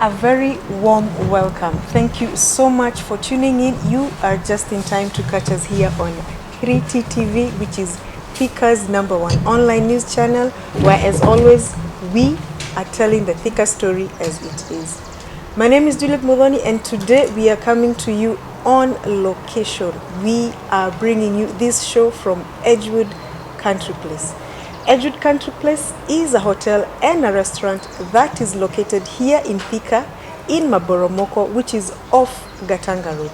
A very warm welcome. Thank you so much for tuning in. You are just in time to catch us here on 3T TV, which is Thika's #1 online news channel, where as always, we are telling the Thika story as it is. My name is Juliet Modoni, and today we are coming to you on location. We are bringing you this show from Edgewood Country Place. Edgewood Country Place is a hotel and a restaurant that is located here in Thika, in Maboromoko, which is off Gatanga Road.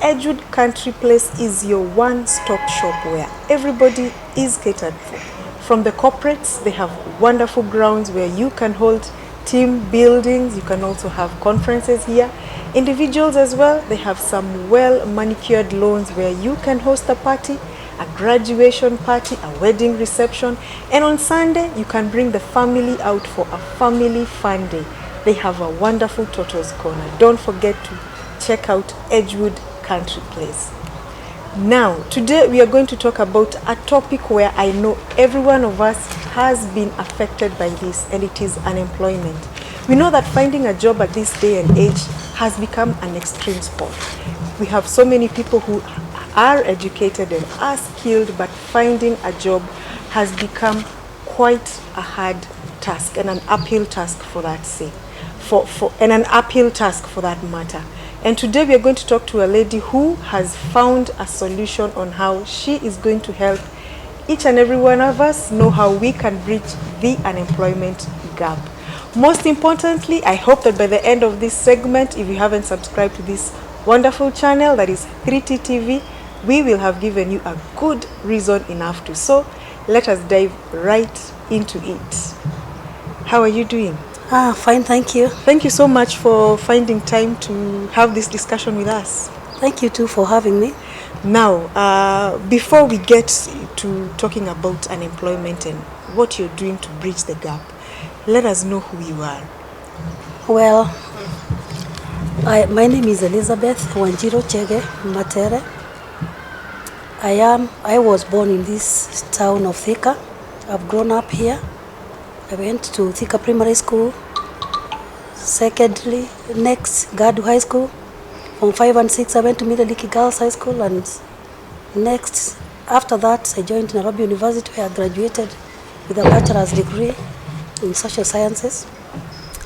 Edgewood Country Place is your one-stop shop where everybody is catered for. From the corporates, they have wonderful grounds where you can hold team buildings. You can also have conferences here. Individuals as well, they have some well-manicured lawns where you can host a party, a graduation party, a wedding reception, and on Sunday you can bring the family out for a family fun day. They have a wonderful Toto's Corner. Don't forget to check out Edgewood Country Place. Now, today we are going to talk about a topic where I know every one of us has been affected by this, and it is unemployment. We know that finding a job at this day and age has become an extreme sport. We have so many people who are educated and are skilled, but finding a job has become quite a hard task and an uphill task for that sake, and an uphill task for that matter. And today we are going to talk to a lady who has found a solution on how she is going to help each and every one of us know how we can bridge the unemployment gap. Most importantly, I hope that by the end of this segment, if you haven't subscribed to this wonderful channel that is 3T TV, we will have given you a good reason enough to. So let us dive right into it. How are you doing? Fine, thank you. Thank you so much for finding time to have this discussion with us. Thank you too for having me. Now, before we get to talking about unemployment and what you're doing to bridge the gap, let us know who you are. Well, my name is Elizabeth Wanjiro Chege Matere. I was born in this town of Thika. I've grown up here. I went to Thika Primary School, secondary, next Gadu High School. From 5 and 6 I went to Middeliki Girls High School, and next after that I joined Nairobi University, where I graduated with a bachelor's degree in social sciences.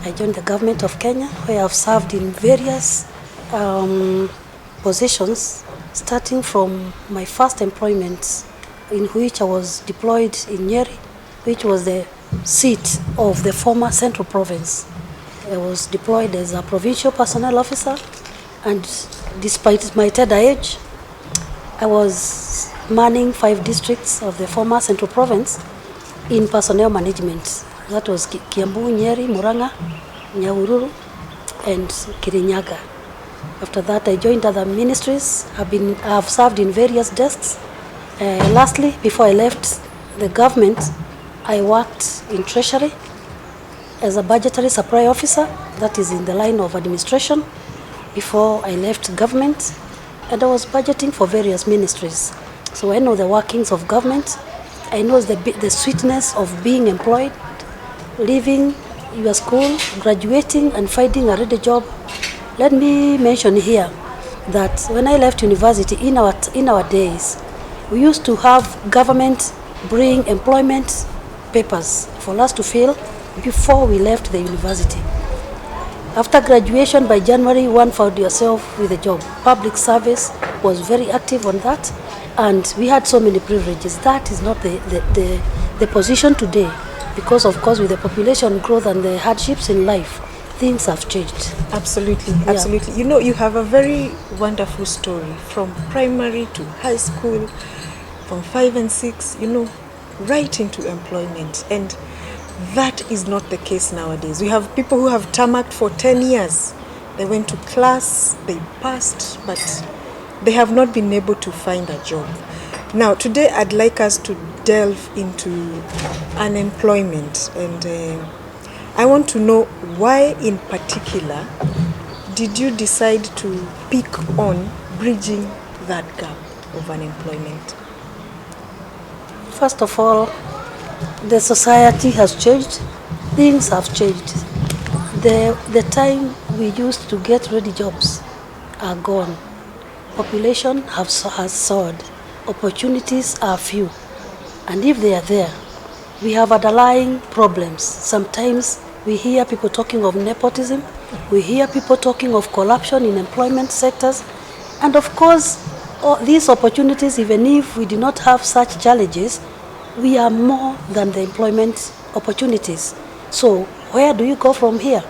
I joined the government of Kenya, where I've served in various positions, starting from my first employment, in which I was deployed in Nyeri, which was the seat of the former Central Province. I was deployed as a provincial personnel officer, and despite my tender age, I was manning 5 districts of the former Central Province in personnel management. That was Kiambu, Nyeri, Murang'a, Nyahururu, and Kirinyaga. After that, I joined other ministries. I've served in various desks. Lastly, before I left the government, I worked in Treasury as a budgetary supply officer. That is in the line of administration. Before I left government, and I was budgeting for various ministries. So I know the workings of government. I know the sweetness of being employed, leaving your school, graduating, and finding a ready job. Let me mention here that when I left university, in our days, we used to have government bring employment papers for us to fill before we left the university. After graduation, by January, one found yourself with a job. Public service was very active on that, and we had so many privileges. That is not the position today, because of course with the population growth and the hardships in life, things have changed. Absolutely, absolutely. Yeah. You know, you have a very wonderful story from primary to high school, from 5 and 6, you know, right into employment. And that is not the case nowadays. We have people who have tarmacked for 10 years. They went to class, they passed, but they have not been able to find a job. Now, today I'd like us to delve into unemployment, and I want to know why in particular did you decide to pick on bridging that gap of unemployment? First of all, the society has changed, things have changed. The time we used to get ready jobs are gone. Population has soared. Opportunities are few. And if they are there, we have underlying problems. Sometimes we hear people talking of nepotism. We hear people talking of corruption in employment sectors. And of course, these opportunities, even if we do not have such challenges, we are more than the employment opportunities. So where do you go from here?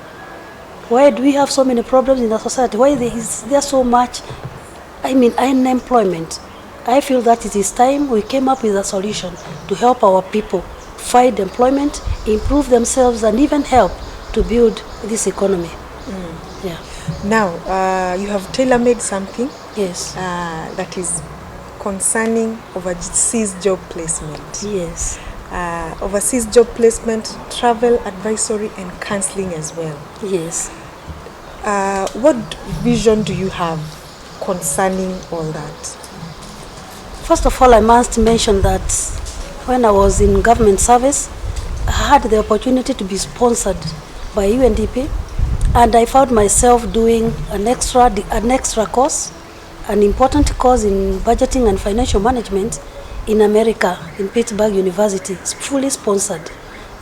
Why do we have so many problems in the society? Why is there so much, unemployment? I feel that it is time we came up with a solution to help our people find employment, improve themselves, and even help to build this economy. Yeah. Now, you have tailor-made something. Yes. That is concerning overseas job placement. Yes. Overseas job placement, travel advisory, and counseling as well. Yes. What vision do you have concerning all that? First of all, I must mention that when I was in government service, I had the opportunity to be sponsored by UNDP, and I found myself doing an extra course, an important course in budgeting and financial management in America, in Pittsburgh University. It's fully sponsored.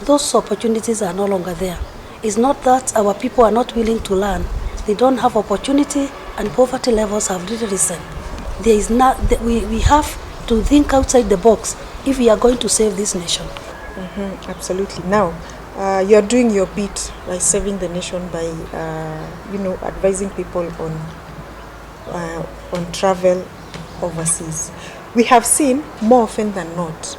Those opportunities are no longer there. It's not that our people are not willing to learn. They don't have opportunity, and poverty levels have really risen. There is not, we have to think outside the box if we are going to save this nation. Absolutely. Now, you're doing your bit by saving the nation by, advising people on travel overseas. We have seen more often than not,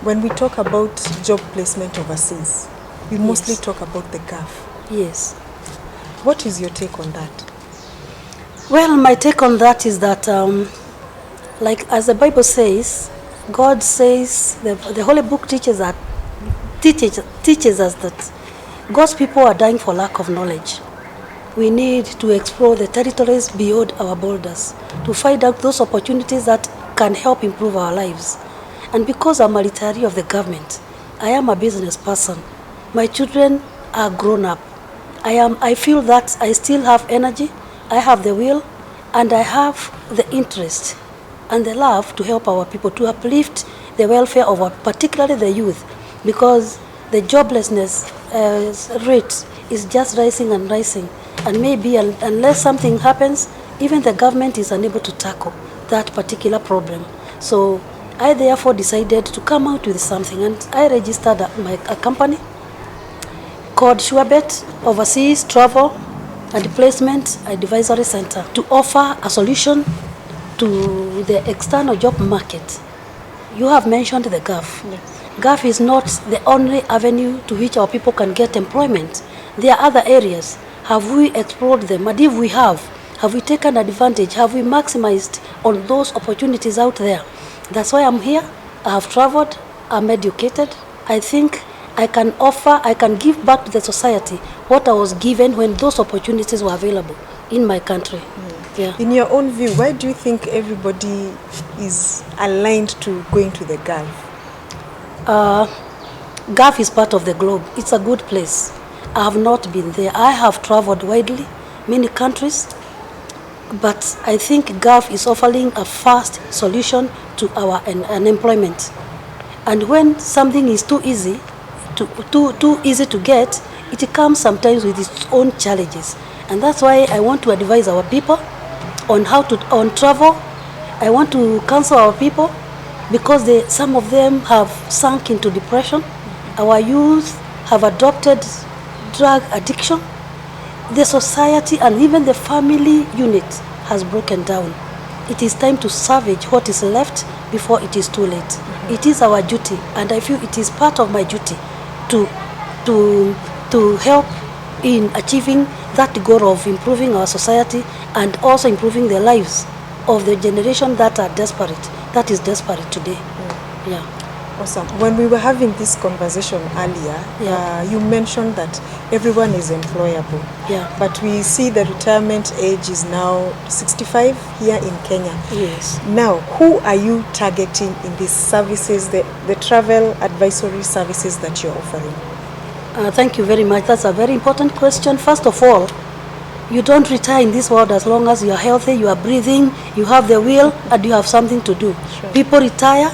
when we talk about job placement overseas, we mostly talk about the Gulf. Yes. What is your take on that? Well, my take on that is that, like as the Bible says, God says, the Holy Book teaches us that God's people are dying for lack of knowledge. We need to explore the territories beyond our borders to find out those opportunities that can help improve our lives. And because I'm a retiree of the government, I am a business person. My children are grown up. I feel that I still have energy, I have the will, and I have the interest and the love to help our people, to uplift the welfare of particularly the youth, because the joblessness rate is just rising and rising. And maybe unless something happens, even the government is unable to tackle that particular problem. So I therefore decided to come out with something, and I registered a company called Surebet Overseas Travel and Placement Advisory Center to offer a solution to the external job market. You have mentioned the Gulf. Yes. Gulf is not the only avenue to which our people can get employment. There are other areas. Have we explored them? And if we have we taken advantage? Have we maximized on those opportunities out there? That's why I'm here. I have traveled, I'm educated. I think I can give back to the society what I was given when those opportunities were available in my country. Yeah. In your own view, why do you think everybody is aligned to going to the Gulf? Gulf is part of the globe. It's a good place. I have not been there. I have traveled widely, many countries, but I think Gulf is offering a fast solution to our unemployment. And when something is too easy to get, it comes sometimes with its own challenges. And that's why I want to advise our people on on travel. I want to counsel our people because some of them have sunk into depression. Our youth have adopted drug addiction. The society and even the family unit has broken down. It is time to salvage what is left before it is too late. It is our duty, and I feel it is part of my duty to help in achieving that goal of improving our society and also improving the lives of the generation that is desperate today. Yeah. Awesome. When we were having this conversation earlier, you mentioned that everyone is employable. Yeah. But we see the retirement age is now 65 here in Kenya. Yes. Now, who are you targeting in these services, the travel advisory services that you're offering? Thank you very much. That's a very important question. First of all, you don't retire in this world as long as you are healthy, you are breathing, you have the will, and you have something to do. Sure. People retire,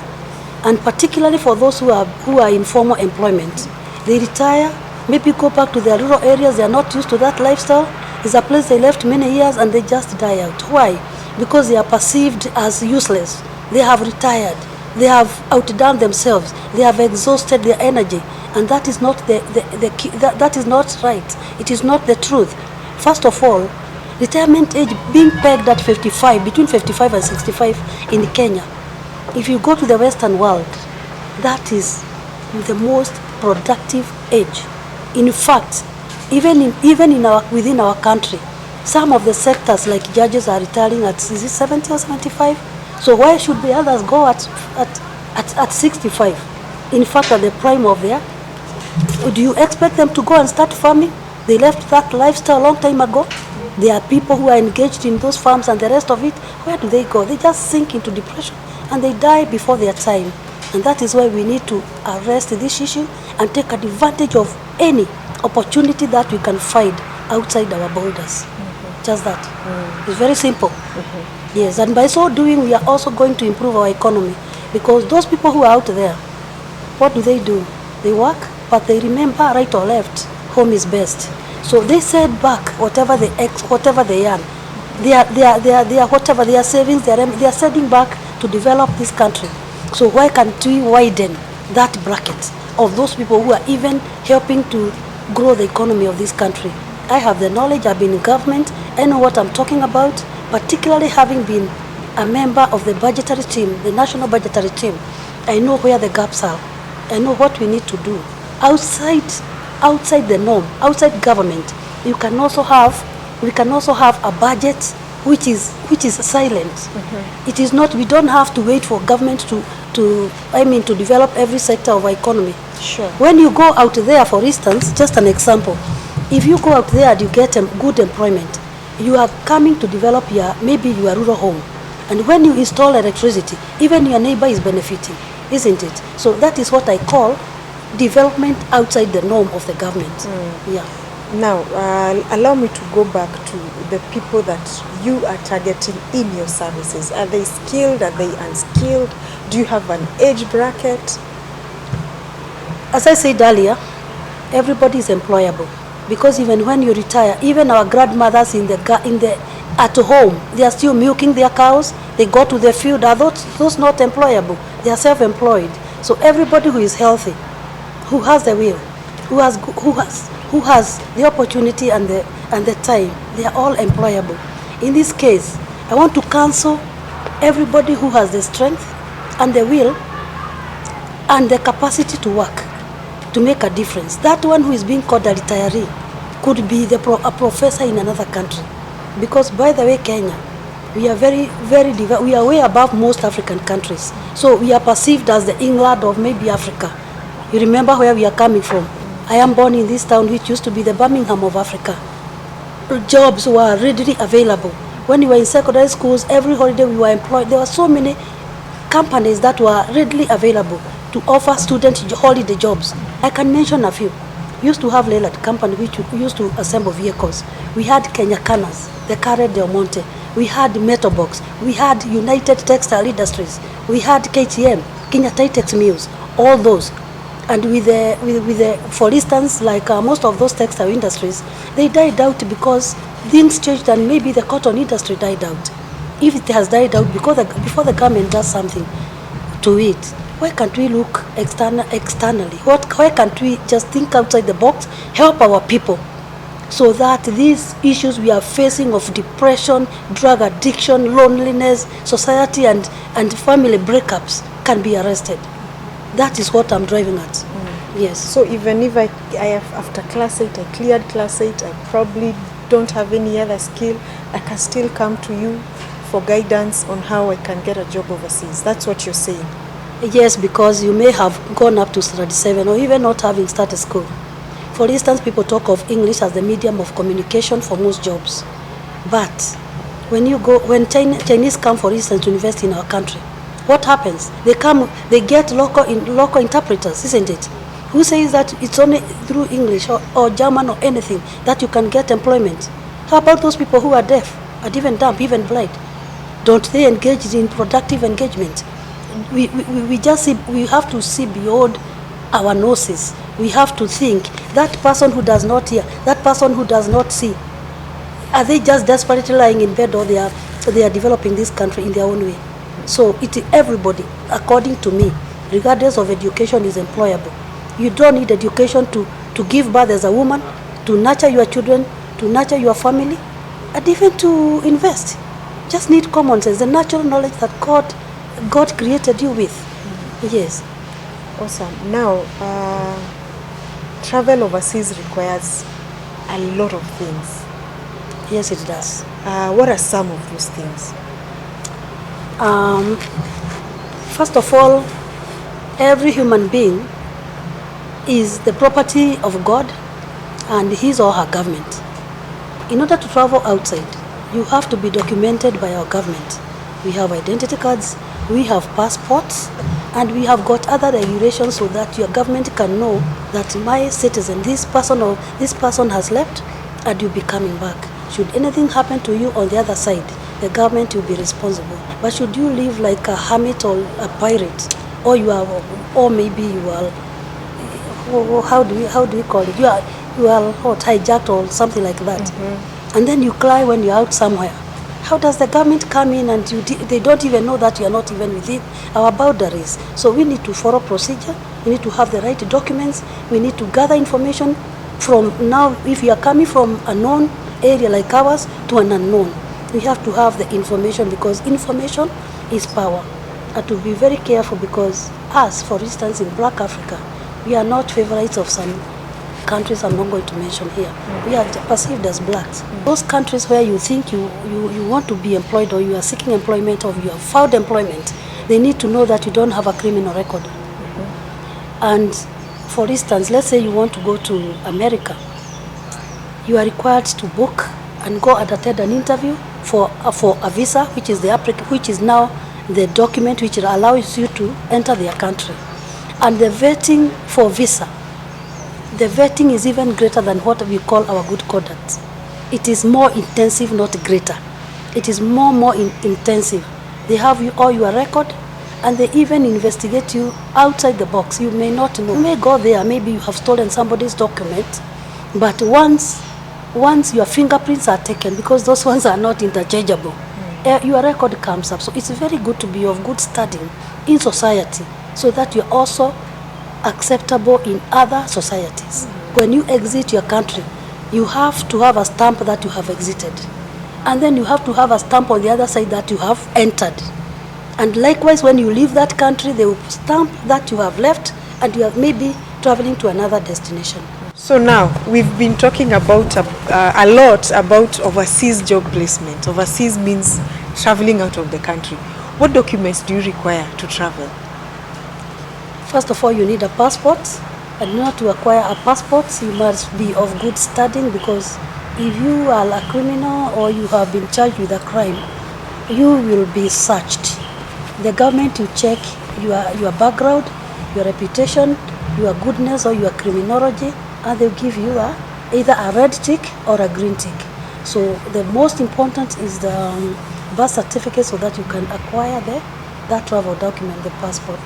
and particularly for those who are in formal employment, they retire, maybe go back to their rural areas. They are not used to that lifestyle. It's a place they left many years, and they just die out. Why? Because they are perceived as useless. They have retired. They have outdone themselves. They have exhausted their energy, and that is not that is not right. It is not the truth. First of all, retirement age being pegged at 55, between 55 and 65 in Kenya. If you go to the Western world, that is the most productive age. In fact, even within our country, some of the sectors like judges are retiring at 70 or 75. So why should the others go at 65? In fact, at the prime of their, do you expect them to go and start farming? They left that lifestyle a long time ago. There are people who are engaged in those farms and the rest of it. Where do they go? They just sink into depression and they die before their time. And that is why we need to arrest this issue and take advantage of any opportunity that we can find outside our borders. Just that. It's very simple. Yes, and by so doing, we are also going to improve our economy, because those people who are out there, what do? They work, but they remember, right or left, home is best. So they set back whatever they earn. Whatever their savings, they are setting back to develop this country. So why can't we widen that bracket of those people who are even helping to grow the economy of this country? I have the knowledge. I've been in government. I know what I'm talking about, particularly having been a member of the budgetary team, the national budgetary team. I know where the gaps are. I know what we need to do. Outside the norm, outside government, we can also have a budget which is silent. It is not. We don't have to wait for government to develop every sector of our economy. Sure. When you go out there, for instance, just an example, if you go out there and you get good employment, you are coming to develop maybe your rural home, and when you install electricity, even your neighbor is benefiting, isn't it? So that is what I call development outside the norm of the government. Yeah. Now, allow me to go back to the people that you are targeting in your services. Are they skilled? Are they unskilled? Do you have an age bracket? As I said earlier, everybody is employable, because even when you retire, even our grandmothers at home, they are still milking their cows. They go to the field. Are those not employable? They are self-employed. So everybody who is healthy, who has the will, who has the opportunity and the time, they are all employable. In this case, I want to counsel everybody who has the strength and the will and the capacity to work, to make a difference. That one who is being called a retiree could be a professor in another country. Because, by the way, Kenya, we are we are way above most African countries. So we are perceived as the England of maybe Africa. You remember where we are coming from. I am born in this town which used to be the Birmingham of Africa. Jobs were readily available. When we were in secondary schools, every holiday we were employed. There were so many companies that were readily available to offer students holiday jobs. I can mention a few. We used to have Leyland company which used to assemble vehicles. We had Kenya Canas, the Carre Del Monte. We had Metalbox. We had United Textile Industries. We had KTM, Kenya Titex Mills, all those. And for instance, like most of those textile industries, they died out because things changed and maybe the cotton industry died out. If it has died out before the government does something to it, why can't we look externally? Why can't we just think outside the box, help our people, so that these issues we are facing of depression, drug addiction, loneliness, society and family breakups can be arrested? That is what I'm driving at. Yes. So even if I have, after class 8, I cleared class 8, I probably don't have any other skill, I can still come to you for guidance on how I can get a job overseas. That's what you're saying? Yes, because you may have gone up to study 7 or even not having started school. For instance, people talk of English as the medium of communication for most jobs. But when Chinese come, for instance, to invest in our country, what happens? They get local interpreters, isn't it? Who says that it's only through English or German or anything that you can get employment? How about those people who are deaf, and even dumb, even blind? Don't they engage in productive engagement? We just see, we have to see beyond our noses. We have to think, that person who does not hear, that person who does not see, are they just desperately lying in bed, or they are developing this country in their own way? So everybody, according to me, regardless of education, is employable. You don't need education to give birth as a woman, to nurture your children, to nurture your family, and even to invest. Just need common sense, the natural knowledge that God created you with. Yes. Awesome. Now, travel overseas requires a lot of things. Yes, it does. What are some of those things? First of all, every human being is the property of God and his or her government. In order to travel outside, you have to be documented by our government. We have identity cards, we have passports, and we have got other regulations so that your government can know that my citizen, this person or this person has left, and you'll be coming back. Should anything happen to you on the other side, the government will be responsible. But should you live like a hermit or a pirate, or maybe you are, how do we call it? You are hijacked or something like that, and then you cry when you're out somewhere. How does the government come in and they don't even know that you are not even within our boundaries? So we need to follow procedure. We need to have the right documents. We need to gather information from now. If you are coming from a known area like ours to an unknown, we have to have the information, because information is power. And to be very careful, because us, for instance, in Black Africa, we are not favorites of some countries I'm not going to mention here. We are perceived as blacks. Those countries where you think you want to be employed, or you are seeking employment, or you have found employment, they need to know that you don't have a criminal record. And for instance, let's say you want to go to America, you are required to book and go and attend an interview for a visa, which is now the document which allows you to enter their country. And the vetting for visa, the vetting is even greater than what we call our good conduct. It is more intensive, not greater. It is more intensive. They have all your record, and they even investigate you outside the box. You may not know. You may go there, maybe you have stolen somebody's document, but once your fingerprints are taken, because those ones are not interchangeable, your record comes up. So it's very good to be of good standing in society, so that you're also acceptable in other societies. When you exit your country, you have to have a stamp that you have exited, and then you have to have a stamp on the other side that you have entered. And likewise, when you leave that country, they will stamp that you have left, and you are maybe traveling to another destination. So now, we've been talking about a lot about overseas job placement. Overseas means traveling out of the country. What documents do you require to travel? First of all, you need a passport, and in order to acquire a passport, you must be of good standing, because if you are a criminal or you have been charged with a crime, you will be searched. The government will check your background, your reputation, your goodness or your criminology, and they'll give you either a red tick or a green tick. So the most important is the birth certificate, so that you can acquire that travel document, the passport.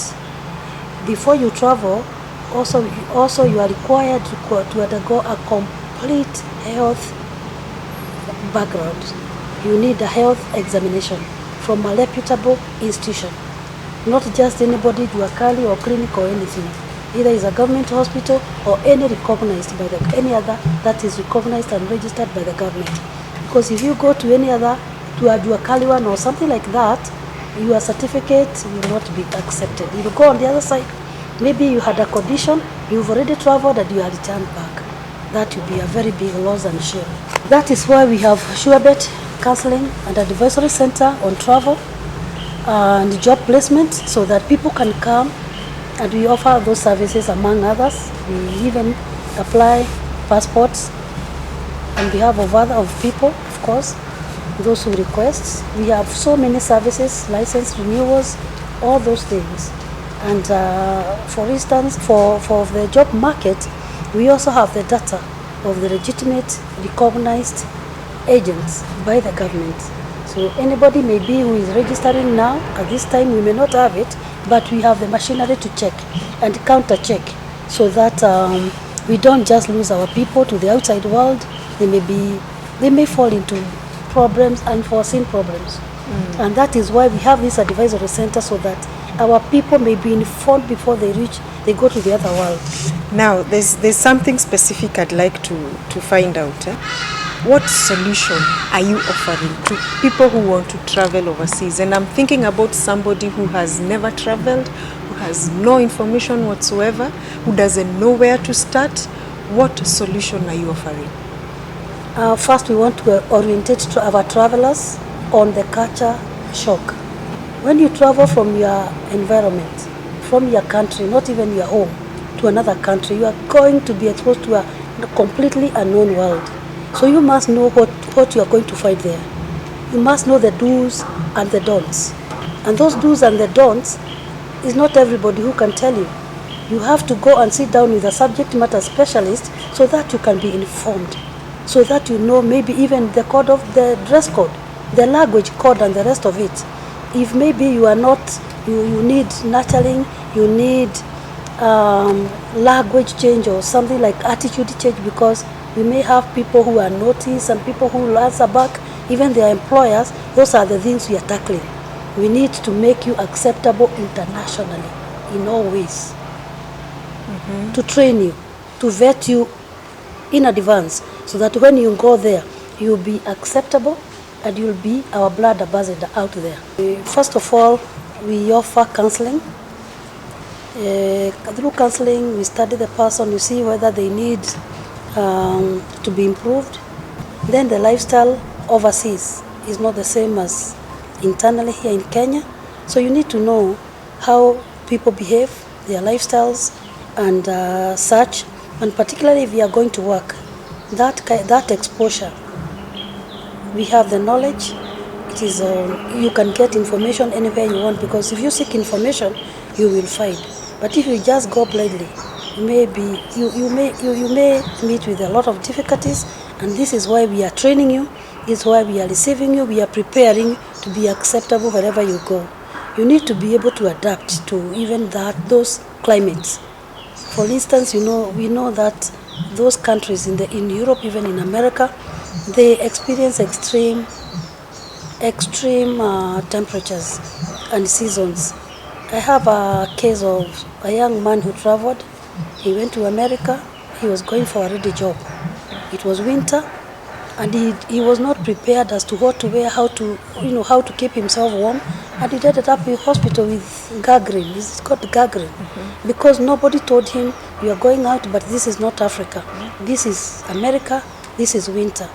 Before you travel, also you are required to undergo a complete health background. You need a health examination from a reputable institution, not just anybody, Duakali or clinic or anything. Either is a government hospital or any recognized by any other that is recognized and registered by the government. Because if you go to any other, to a Duakali one or something like that, your certificate will not be accepted. You will go on the other side, maybe you had a condition, you've already traveled and you are returned back. That will be a very big loss and shame. That is why we have SureBet counseling and advisory center on travel and job placement, so that people can come, and we offer those services among others. We even apply passports on behalf of people, of course, those who request. We have so many services, license renewals, all those things. And for instance, for the job market, we also have the data of the legitimate, recognized agents by the government. So anybody maybe who is registering now, at this time we may not have it, but we have the machinery to check and counter check, so that we don't just lose our people to the outside world. They may fall into problems, unforeseen problems. And that is why we have this advisory center, so that our people may be informed before they go to the other world. Now, there's something specific I'd like to find out. What solution are you offering to people who want to travel overseas? And I'm thinking about somebody who has never traveled, who has no information whatsoever, who doesn't know where to start. What solution are you offering? First, we want to orientate our travelers on the culture shock. When you travel from your environment, from your country, not even your home, to another country, you are going to be exposed to a completely unknown world. So you must know what you are going to find there. You must know the do's and the don'ts. And those do's and the don'ts is not everybody who can tell you. You have to go and sit down with a subject matter specialist, so that you can be informed, so that you know maybe even the code of the dress code, the language code, and the rest of it. If maybe you are not, you need nurturing, you need language change or something like attitude change, because we may have people who are naughty, some people who will answer back, even their employers. Those are the things we are tackling. We need to make you acceptable internationally in all ways. To train you, to vet you in advance, so that when you go there, you'll be acceptable and you'll be our blood ambassador out there. First of all, we offer counseling. Through counseling, we study the person, you see whether they need to be improved. Then the lifestyle overseas is not the same as internally here in Kenya. So you need to know how people behave, their lifestyles, and such. And particularly if you are going to work, that exposure, we have the knowledge. It is you can get information anywhere you want, because if you seek information, you will find. But if you just go blindly, maybe you may meet with a lot of difficulties. And this is why we are training you. This is why we are receiving you. We are preparing you to be acceptable wherever you go. You need to be able to adapt to even those climates. For instance, we know that those countries in Europe, even in America, they experience extreme temperatures and seasons. I have a case of a young man who traveled. He went to America. He was going for a ready job. It was winter, and he was not prepared as to what to wear, how to keep himself warm, and he ended up in hospital with gangrene. It's called gangrene, because nobody told him, you are going out, but this is not Africa. This is America. This is winter.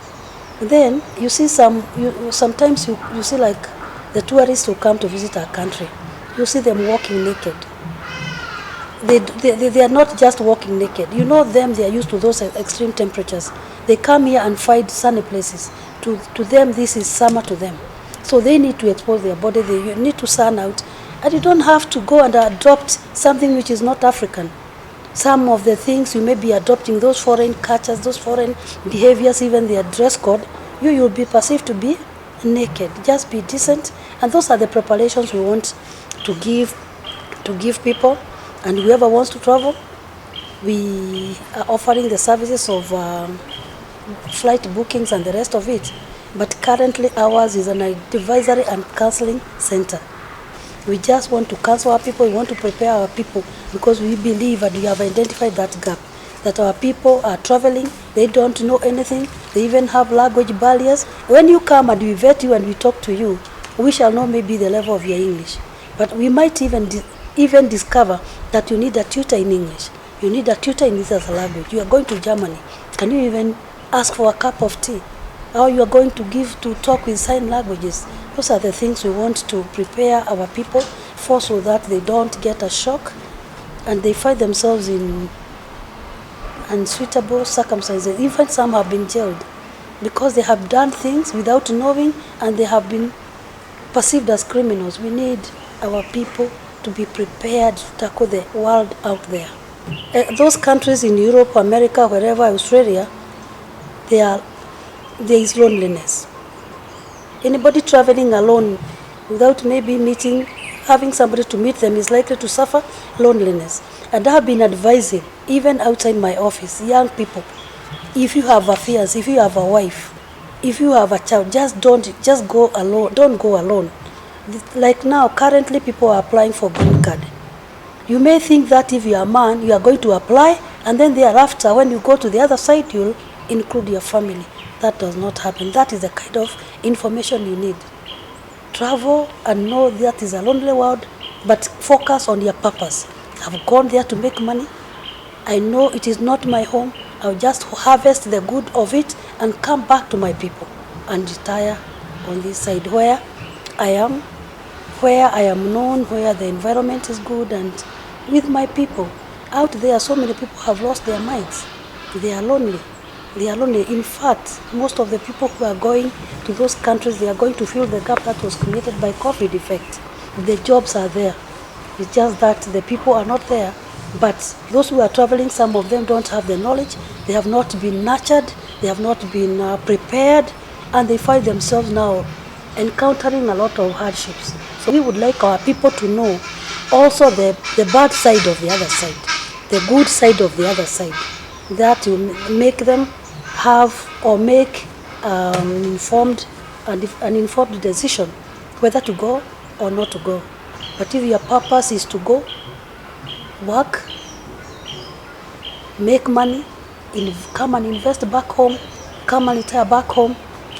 Then you see sometimes you see like the tourists who come to visit our country. You see them walking naked. They are not just walking naked. You know them, they are used to those extreme temperatures. They come here and find sunny places. To them, this is summer to them. So they need to expose their body, they need to sun out. And you don't have to go and adopt something which is not African. Some of the things you may be adopting, those foreign cultures, those foreign behaviors, even their dress code, you will be perceived to be naked. Just be decent. And those are the preparations we want to give people. And whoever wants to travel, we are offering the services of flight bookings and the rest of it. But currently ours is an advisory and counseling center. We just want to counsel our people, we want to prepare our people, because we believe and we have identified that gap, that our people are traveling, they don't know anything, they even have language barriers. When you come and we vet you and we talk to you, we shall know maybe the level of your English. But we might even discover that you need a tutor in English. You need a tutor in this other language. You are going to Germany. Can you even ask for a cup of tea? Or you are going to talk with sign languages. Those are the things we want to prepare our people for, so that they don't get a shock and they find themselves in unsuitable circumstances. Even some have been jailed because they have done things without knowing, and they have been perceived as criminals. We need our people to be prepared to tackle the world out there. Those countries in Europe, America, wherever, Australia, there is loneliness. Anybody traveling alone without maybe having somebody to meet them is likely to suffer loneliness. And I have been advising, even outside my office, young people, if you have affairs, if you have a wife, if you have a child, just go alone. Don't go alone. Like now, currently people are applying for green card. You may think that if you are a man, you are going to apply, and then thereafter, when you go to the other side, you'll include your family. That does not happen. That is the kind of information you need. Travel and know that is a lonely world, but focus on your purpose. I've gone there to make money. I know it is not my home. I'll just harvest the good of it and come back to my people and retire on this side where I am known, where the environment is good, and with my people. Out there, so many people have lost their minds. They are lonely. In fact, most of the people who are going to those countries, they are going to fill the gap that was created by COVID effect. The jobs are there. It's just that the people are not there. But those who are traveling, some of them don't have the knowledge. They have not been nurtured. They have not been prepared. And they find themselves now encountering a lot of hardships. So we would like our people to know also the bad side of the other side, the good side of the other side. That will make them have or make an informed decision whether to go or not to go. But if your purpose is to go, work, make money, come and invest back home, come and retire back home,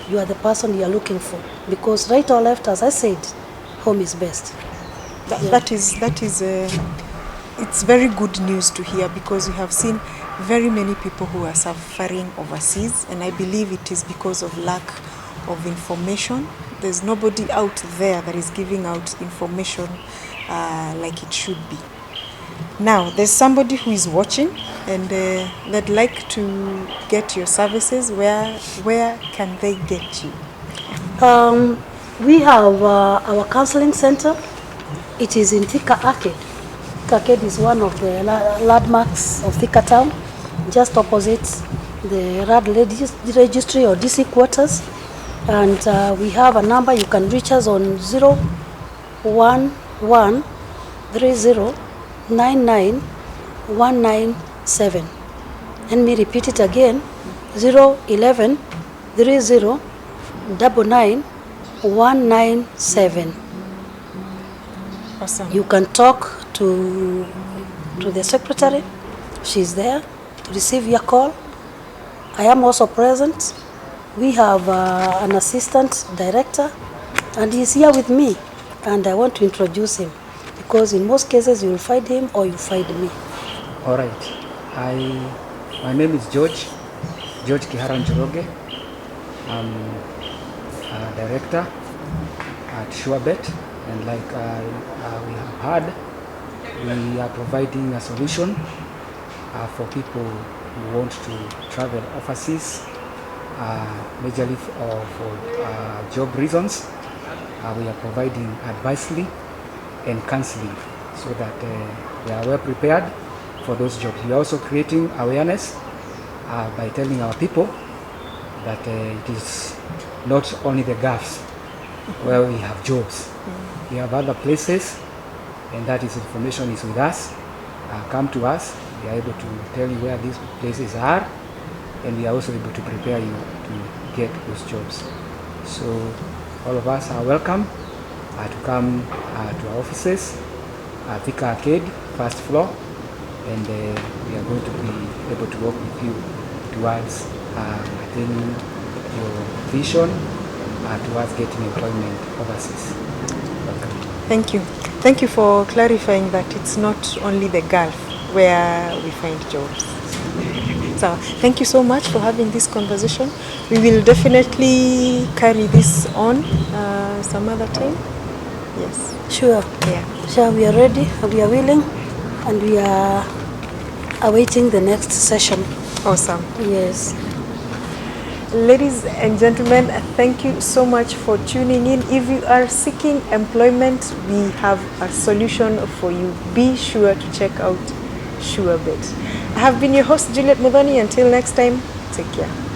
you are the person you are looking for. Because right or left, as I said, home is best. That is it's very good news to hear, because we have seen very many people who are suffering overseas, and I believe it is because of lack of information. There's nobody out there that is giving out information like it should be. Now, there's somebody who is watching and they'd like to get your services. Where can they get you? We have our counseling center. It is in Thika Arcade. Thika Arcade is one of the landmarks of Thika town, just opposite the RAD registry or DC quarters. And we have a number. You can reach us on 01130991997. Let me repeat it again. 01130991997. Awesome. You can talk to the secretary. She's there to receive your call. I am also present. We have an assistant director, and he's here with me, and I want to introduce him, because in most cases you will find him or you find me. All right. My name is George Kiharan Njoroge. I'm a director at SureBet, and like we have heard, we are providing a solution for people who want to travel overseas, majorly for job reasons. We are providing advisory and counseling so that they are well prepared for those jobs. We are also creating awareness by telling our people that it is not only the Gulf where we have jobs. We have other places, and that is information is with us. Come to us. We are able to tell you where these places are, and we are also able to prepare you to get those jobs. So all of us are welcome to come to our offices, Thika Arcade, first floor, and we are going to be able to work with you towards attaining your vision towards getting employment overseas. Welcome. Thank you. Thank you for clarifying that it's not only the Gulf where we find jobs. So thank you so much for having this conversation. We will definitely carry this on some other time. Yes. Sure. Yeah. Sure, we are ready, we are willing, and we are awaiting the next session. Awesome. Yes. Ladies and gentlemen, thank you so much for tuning in. If you are seeking employment, we have a solution for you. Be sure to check out SureBet. I have been your host, Juliet Mudhoni. Until next time, take care.